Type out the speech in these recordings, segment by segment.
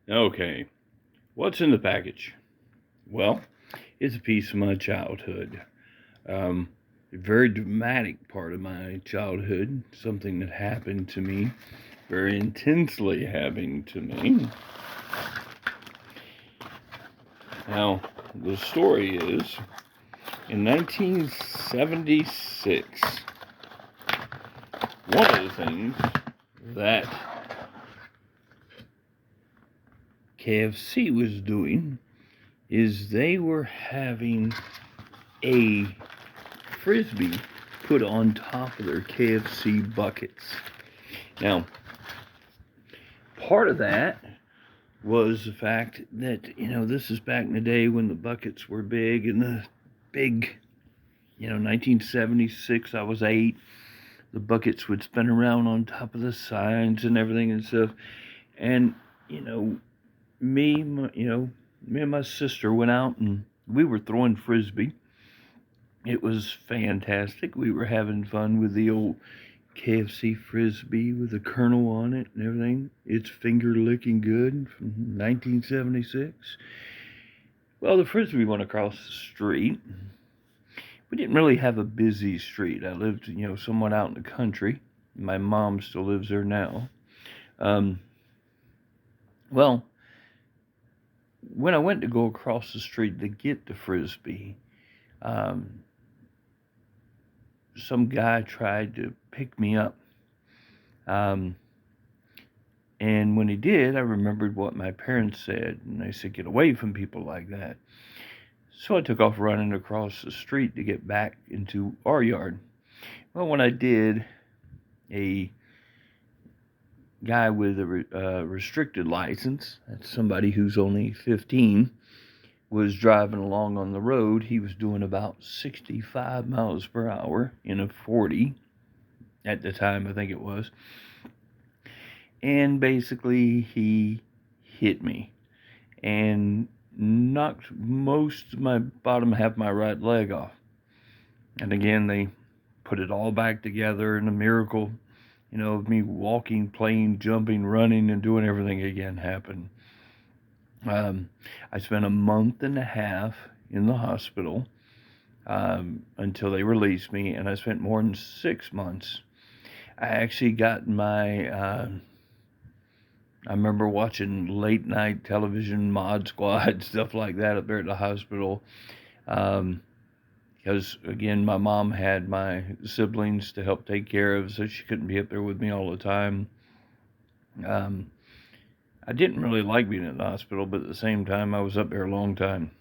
Okay, what's in the package? Well, it's a piece of my childhood. Um, a very dramatic part of my childhood, something that happened to me, very intensely happening to me. Now, the story is in 1976, one of the things that KFC was doing is they were having a frisbee put on top of their KFC buckets. Now, part of that was the fact that, this is back in the day when the buckets were big and the big, 1976, I was 8. The buckets would spin around on top of the signs and everything and stuff. And, me, me and my sister went out and we were throwing frisbee. It was fantastic. We were having fun with the old KFC frisbee with the kernel on it and everything. It's finger licking good from 1976. Well, the frisbee went across the street. We didn't really have a busy street. I lived, somewhat out in the country. My mom still lives there now. Um, well, when I went to go across the street to get the frisbee, um, some guy tried to pick me up. Um, and when he did, I remembered what my parents said, and they said, "Get away from people like that." So I took off running across the street to get back into our yard. Well, when I did, a guy with a restricted license, that's somebody who's only 15, was driving along on the road. He was doing about 65 miles per hour in a 40 at the time, I think it was. And basically, he hit me and knocked most of my bottom half of my right leg off. And again, they put it all back together, and a miracle, of me walking, playing, jumping, running, and doing everything again happened. I spent a month and a half in the hospital until they released me, and I spent more than 6 months. I actually got my I remember watching late night television, Mod Squad, stuff like that up there at the hospital. Because, again, my mom had my siblings to help take care of, so she couldn't be up there with me all the time. I didn't really like being in the hospital, but at the same time, I was up there a long time.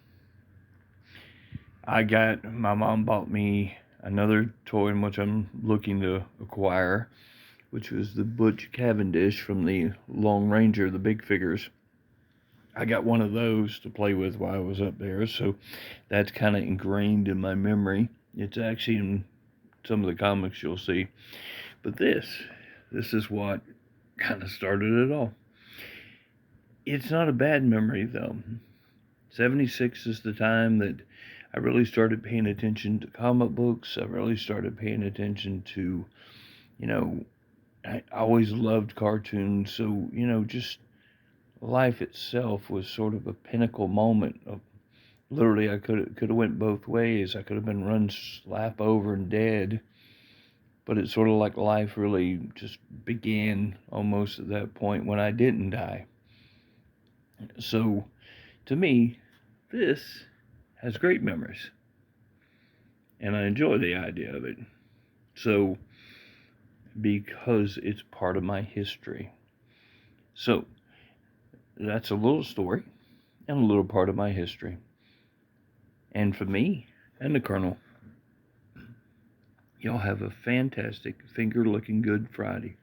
My mom bought me another toy in which I'm looking to acquire, which was the Butch Cavendish from the Long Ranger, the big figures. I got one of those to play with while I was up there, so that's kind of ingrained in my memory. It's actually in some of the comics you'll see. But this is what kind of started it all. It's not a bad memory, though. 76 is the time that I really started paying attention to comic books. I really started paying attention to, I always loved cartoons, so, just life itself was sort of a pinnacle moment of literally I could have went both ways. I could have been run slap over and dead, but it's sort of like life really just began almost at that point when I didn't die. So to me, this has great memories, and I enjoy the idea of it. So because it's part of my history. So that's a little story and a little part of my history. And for me and the Colonel, y'all have a fantastic finger looking good Friday.